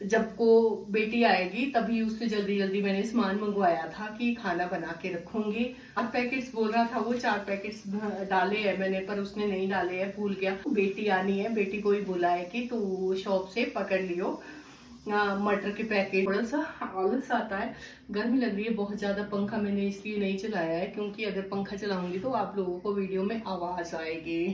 जब को बेटी आएगी तभी उससे जल्दी जल्दी मैंने सामान मंगवाया था कि खाना बना के रखूंगी। 4 पैकेट्स बोल रहा था वो, 4 पैकेट्स डाले हैं मैंने, पर उसने नहीं डाले हैं, भूल गया। बेटी आनी है, बेटी को ही बोला है कि तू शॉप से पकड़ लियो मटर के पैकेट। थोड़ा सा आलस आता है, गर्मी लग रही है बहुत ज्यादा। पंखा मैंने इसलिए नहीं चलाया है क्योंकि अगर पंखा चलाऊंगी तो आप लोगों को वीडियो में आवाज आएगी।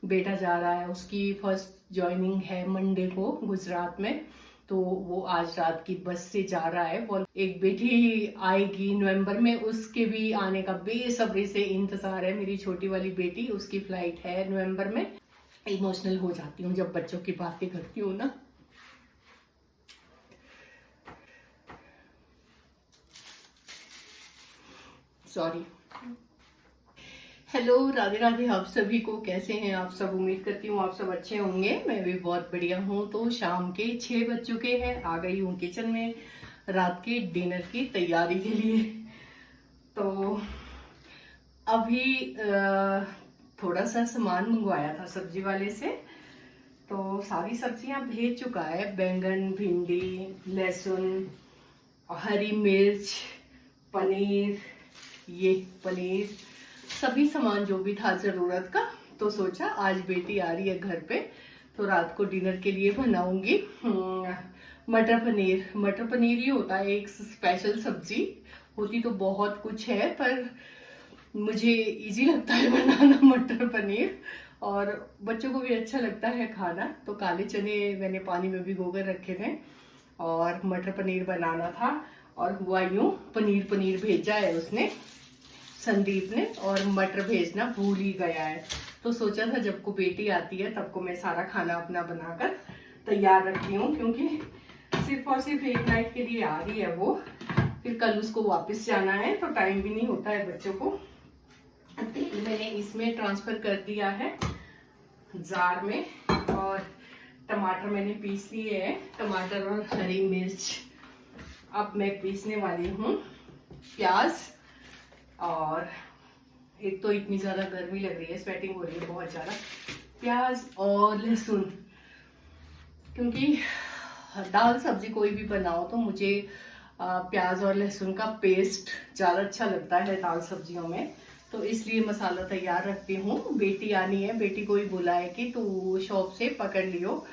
बेटा जा रहा है, उसकी फर्स्ट ज्वाइनिंग है मंडे को गुजरात में, तो वो आज रात की बस से जा रहा है। वो एक बेटी आएगी नवंबर में, उसके भी आने का बेसब्री से इंतजार है। मेरी छोटी वाली बेटी, उसकी फ्लाइट है नवंबर में। इमोशनल हो जाती हूँ जब बच्चों की बातें करती हूँ ना। सॉरी। हेलो, राधे राधे आप सभी को। कैसे हैं आप सब? उम्मीद करती हूँ आप सब अच्छे होंगे। मैं भी बहुत बढ़िया हूँ। तो शाम के 6 बज चुके हैं, आ गई हूँ किचन में रात के डिनर की तैयारी के लिए। तो अभी थोड़ा सा सामान मंगवाया था सब्जी वाले से, तो सारी सब्जियां भेज चुका है। बैंगन, भिंडी, लहसुन, हरी मिर्च, पनीर, ये पनीर, सभी सामान जो भी था जरूरत का। तो सोचा आज बेटी आ रही है घर पे, तो रात को डिनर के लिए बनाऊंगी मटर पनीर। मटर पनीर ही होता है एक स्पेशल सब्जी, होती तो बहुत कुछ है पर मुझे इजी लगता है बनाना मटर पनीर, और बच्चों को भी अच्छा लगता है खाना। तो काले चने मैंने पानी में भिगो कर रखे थे और मटर पनीर बनाना था, और हुआ यूं, पनीर पनीर भेजा है उसने, संदीप ने, और मटर भेजना भूल ही गया है। तो सोचा था जब को बेटी आती है तब को मैं सारा खाना अपना बनाकर तैयार रखती हूँ, क्योंकि सिर्फ और सिर्फ एक नाइट के लिए आ रही है वो, फिर कल उसको वापस जाना है, तो टाइम भी नहीं होता है बच्चों को। तेल मैंने इसमें ट्रांसफर कर दिया है जार में, और टमाटर मैंने पीस लिए हैं, टमाटर और हरी मिर्च अब मैं पीसने वाली हूँ, प्याज, और एक तो इतनी ज्यादा गर्मी लग रही है, स्वेटिंग हो रही है बहुत ज्यादा, प्याज और लहसुन। क्योंकि दाल सब्जी कोई भी बनाओ तो मुझे प्याज और लहसुन का पेस्ट ज्यादा अच्छा लगता है दाल सब्जियों में, तो इसलिए मसाला तैयार रखती हूँ। बेटी आनी है, बेटी को ही बोला है कि तू शॉप से पकड़ लियो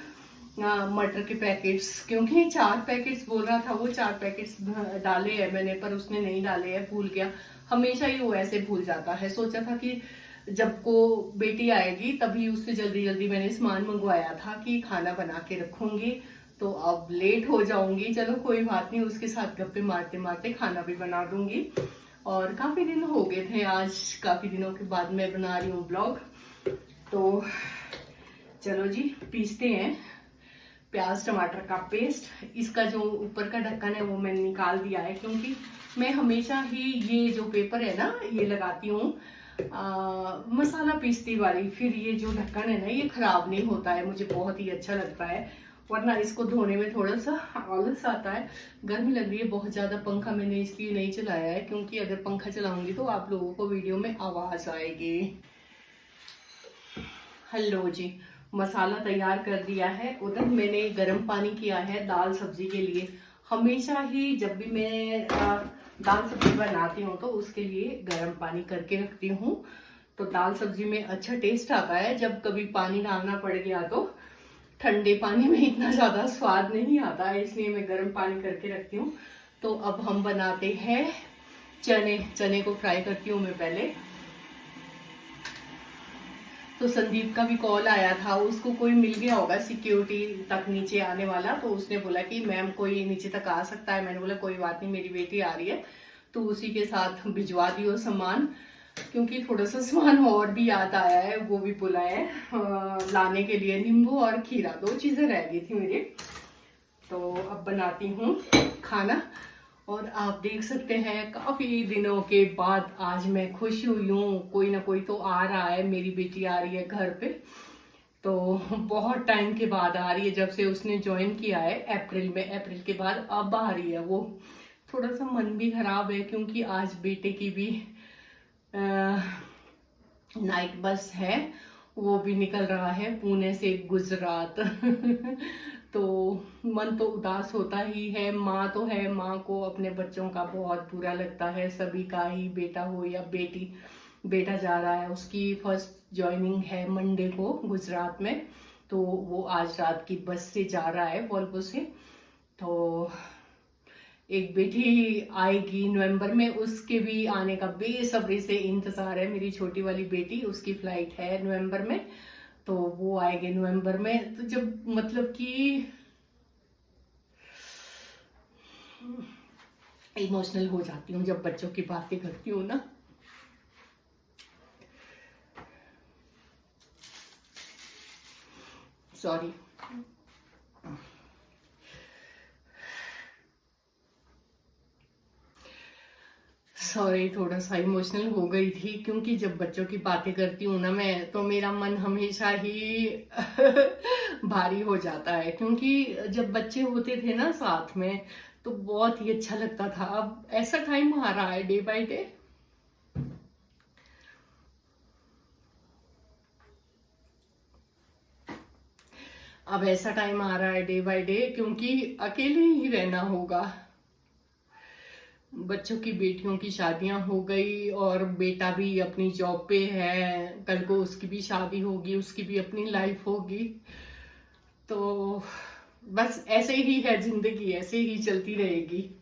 मटर के पैकेट्स, क्योंकि 4 पैकेट्स बोल रहा था वो, 4 पैकेट्स डाले हैं मैंने, पर उसने नहीं डाले हैं, भूल गया। हमेशा ही वो ऐसे भूल जाता है। सोचा था कि जब को बेटी आएगी तभी उससे जल्दी जल्दी मैंने सामान मंगवाया था कि खाना बना के रखूंगी, तो अब लेट हो जाऊंगी। चलो कोई बात नहीं, उसके साथ गप्पे मारते मारते खाना भी बना दूंगी। और काफी दिन हो गए थे, आज काफी दिनों के बाद मैं बना रही हूँ ब्लॉग। तो चलो जी, पीसते हैं प्याज टमाटर का पेस्ट। इसका जो ऊपर का ढक्कन है वो मैंने निकाल दिया है, क्योंकि मैं हमेशा ही ये जो पेपर है ना ये लगाती हूँ मसाला पीसती वाली, फिर ये जो ढक्कन है ना ये खराब नहीं होता है, मुझे बहुत ही अच्छा लगता है। वरना इसको धोने में थोड़ा सा आलस आता है। गर्मी लग रही है बहुत ज्यादा, पंखा मैंने इसलिए नहीं चलाया है क्योंकि अगर पंखा चलाऊंगी तो आप लोगों को वीडियो में आवाज आएगी। हेलो जी, मसाला तैयार कर दिया है। उधर मैंने गर्म पानी किया है दाल सब्जी के लिए। हमेशा ही जब भी मैं दाल सब्जी बनाती हूँ तो उसके लिए गर्म पानी करके रखती हूँ, तो दाल सब्जी में अच्छा टेस्ट आता है। जब कभी पानी डालना पड़ गया तो ठंडे पानी में इतना ज्यादा स्वाद नहीं आता है, इसलिए मैं गर्म पानी करके रखती हूँ। तो अब हम बनाते हैं चने। चने को फ्राई करती हूँ मैं पहले। तो संदीप का भी कॉल आया था, उसको कोई मिल गया होगा सिक्योरिटी तक नीचे आने वाला, तो उसने बोला कि मैम कोई नीचे तक आ सकता है। मैंने बोला कोई बात नहीं, मेरी बेटी आ रही है तो उसी के साथ भिजवा दियो सामान, क्योंकि थोड़ा सा सामान और भी याद आया है, वो भी बोला है लाने के लिए। नींबू और खीरा, 2 चीजें रह गई थी मेरी। तो अब बनाती हूँ खाना, और आप देख सकते हैं काफी दिनों के बाद आज मैं खुश हुई हूँ। कोई ना कोई तो आ रहा है, मेरी बेटी आ रही है घर पे, तो बहुत टाइम के बाद आ रही है, जब से उसने ज्वाइन किया है अप्रैल में, अप्रैल के बाद अब आ रही है वो। थोड़ा सा मन भी खराब है क्योंकि आज बेटे की भी नाइट बस है, वो भी निकल रहा है पुणे से गुजरात तो मन तो उदास होता ही है। माँ तो है, माँ को अपने बच्चों का बहुत बुरा लगता है, सभी का ही, बेटा हो या बेटी। बेटा जा रहा है, उसकी फर्स्ट जॉइनिंग है मंडे को गुजरात में, तो वो आज रात की बस से जा रहा है वोल्वो से। तो एक बेटी आएगी नवंबर में, उसके भी आने का बेसब्री से इंतजार है। मेरी छोटी वाली बेटी, उसकी फ्लाइट है नवंबर में, तो वो आएंगे नवंबर में। तो जब मतलब कि इमोशनल हो जाती हूँ जब बच्चों की बातें करती हूँ ना। सॉरी, थोड़ा सा इमोशनल हो गई थी, क्योंकि जब बच्चों की बातें करती हूँ ना मैं, तो मेरा मन हमेशा ही भारी हो जाता है। क्योंकि जब बच्चे होते थे ना साथ में, तो बहुत ही अच्छा लगता था। अब ऐसा टाइम आ रहा है डे बाय डे, अब ऐसा टाइम आ रहा है डे बाय डे, क्योंकि अकेले ही रहना होगा। बच्चों की बेटियों की शादियां हो गई और बेटा भी अपनी जॉब पे है, कल को उसकी भी शादी होगी, उसकी भी अपनी लाइफ होगी। तो बस ऐसे ही है जिंदगी, ऐसे ही चलती रहेगी।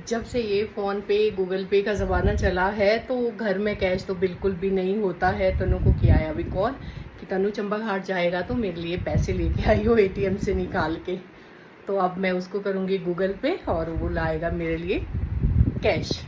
जब से ये फोन पे गूगल पे का जमाना चला है, तो घर में कैश तो बिल्कुल भी नहीं होता है। तनु को किया है अभी कॉल कि तनु चंबा घाट जाएगा तो मेरे लिए पैसे लेके आई हो एटीएम से निकाल के। तो अब मैं उसको करूंगी गूगल पे और वो लाएगा मेरे लिए कैश।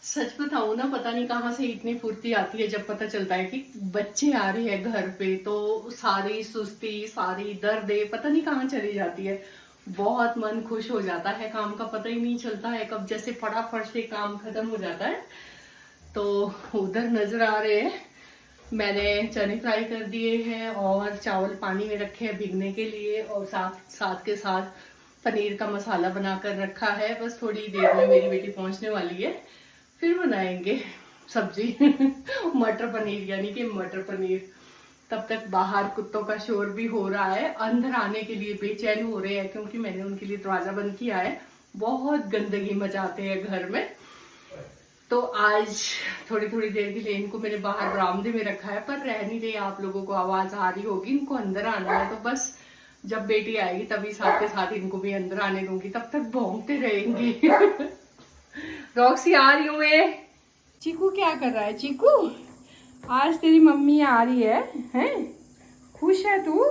सच बताऊं ना, पता नहीं कहाँ से इतनी फुर्ती आती है जब पता चलता है कि बच्चे आ रहे हैं घर पे, तो सारी सुस्ती, सारी दर्दें पता नहीं कहाँ चली जाती है। बहुत मन खुश हो जाता है, काम का पता ही नहीं चलता है कब जैसे फटाफट से काम खत्म हो जाता है। तो उधर नजर आ रहे हैं, मैंने चने फ्राई कर दिए हैं और चावल पानी में रखे हैं भीगने के लिए, और साथ के साथ पनीर का मसाला बनाकर रखा है। बस थोड़ी देर में मेरी बेटी पहुंचने वाली है, फिर बनाएंगे सब्जी मटर पनीर, यानी कि मटर पनीर। तब तक बाहर कुत्तों का शोर भी हो रहा है, अंदर आने के लिए बेचैन हो रहे हैं, क्योंकि मैंने उनके लिए दरवाजा बंद किया है। बहुत गंदगी मचाते हैं घर में। तो आज थोड़ी थोड़ी देर के लिए इनको मैंने बाहर बरामदे में रखा है, पर रह नहीं रहे, आप लोगों को आवाज आ रही होगी। इनको अंदर आना है, तो बस जब बेटी आएगी तभी साथ के साथ इनको भी अंदर आने दूंगी, तब तक भौंकते रहेंगे रॉक्सी आ रही हूँ मैं। चीकू क्या कर रहा है? चीकू, आज तेरी मम्मी आ रही है, हैं? खुश है तू?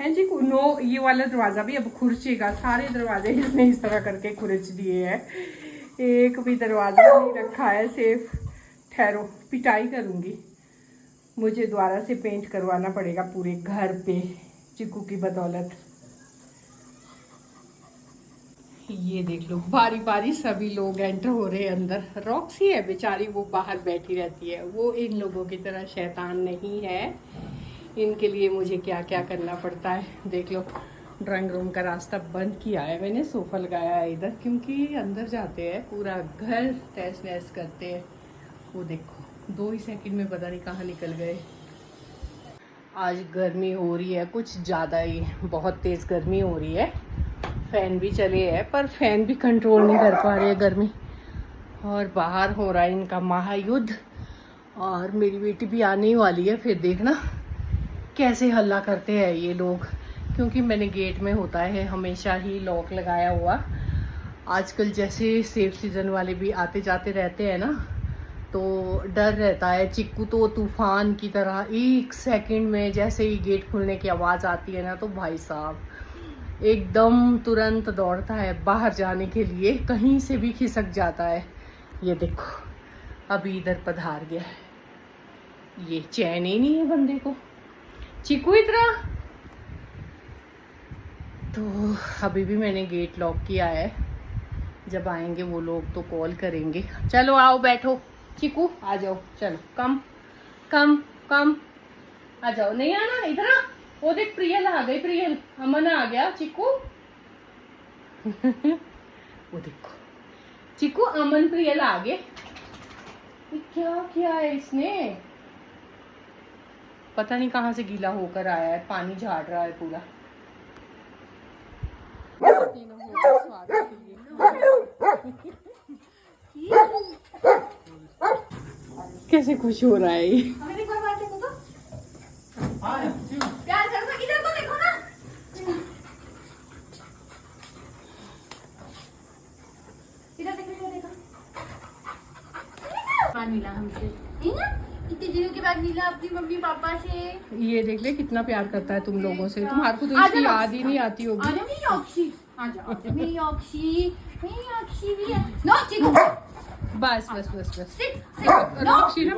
है चीकू? नो, ये वाला दरवाजा भी अब खुरचेगा। सारे दरवाजे इसने इस तरह करके खुरच दिए हैं, एक भी दरवाजा नहीं रखा है सेफ। ठहरो, पिटाई करूंगी। मुझे दोबारा से पेंट करवाना पड़ेगा पूरे घर पे चीकू की बदौलत। ये देख लो, बारी बारी सभी लोग एंटर हो रहे हैं अंदर। रॉक्सी है बेचारी, वो बाहर बैठी रहती है, वो इन लोगों की तरह शैतान नहीं है। इनके लिए मुझे क्या क्या करना पड़ता है। देख लो, ड्राइंग रूम का रास्ता बंद किया है मैंने, सोफा लगाया है इधर, क्योंकि अंदर जाते हैं पूरा घर तहस नहस करते हैं। वो देखो 2 ही सेकंड में पता नहीं कहाँ निकल गए। आज गर्मी हो रही है कुछ ज़्यादा ही, बहुत तेज़ गर्मी हो रही है। फैन भी चले हैं, पर फैन भी कंट्रोल नहीं कर पा रहे हैं गर्मी। और बाहर हो रहा है इनका महायुद्ध, और मेरी बेटी भी आने ही वाली है। फिर देखना कैसे हल्ला करते हैं ये लोग, क्योंकि मैंने गेट में होता है हमेशा ही लॉक लगाया हुआ। आजकल जैसे सेफ सीजन वाले भी आते जाते रहते हैं ना, तो डर रहता है। चिक्कू तो तूफान की तरह, 1 सेकंड में जैसे ही गेट खुलने की आवाज़ आती है ना, तो भाई साहब एकदम तुरंत दौड़ता है बाहर जाने के लिए, कहीं से भी खिसक जाता है। ये देखो अभी इधर पधार गया है, ये चैन ही नहीं है बंदे को। चिकू इतना, तो अभी भी मैंने गेट लॉक किया है, जब आएंगे वो लोग तो कॉल करेंगे। चलो आओ बैठो चिकू, आ जाओ, चलो कम कम कम आ जाओ, नहीं आना इधर आ। वो देख प्रियल आ गई, प्रियल अमन आ गया, चिकू वो देखो चिकू अमन प्रियल आ गए। ये क्या किया है इसने, पता नहीं कहाँ से गीला होकर आया है, पानी झाड़ रहा है पूरा। कैसे खुश हो रहा है ये। प्यार करो, इधर तो देखो ना। इधर देखो, इधर देखो। मिला हमसे, है ना? इतने दिनों के बाद मिला अपनी मम्मी पापा से। ये देख ले कितना प्यार करता है तुम लोगों से, तुम्हारे को तो इसकी याद ही नहीं आती होगी। आजा मेरी ऑक्सी, आजा मेरी ऑक्सी, मेरी ऑक्सी भी है। नो चिकू, बस बस बस बस। Sit sit. रॉक्सी ना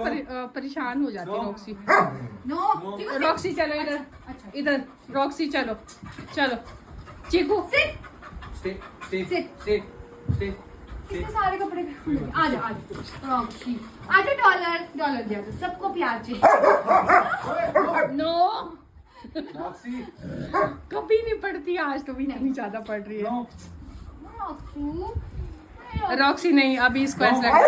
परेशान हो जाती है रॉक्सी। नो चिकू, रॉक्सी चलो इधर, अच्छा इधर रॉक्सी चलो चलो। Chiku sit Sit. इसके सारे कपड़े आजा आजा रॉक्सी, आजा डॉलर डॉलर दिया तो सबको प्यार चाहिए। No Roxy. कभी नहीं पढ़ती, आज तो भी इतनी ज्यादा पढ़ रही है। No. रॉक्सी रॉक्सी नहीं, अभी इसको ऐसा लगता है।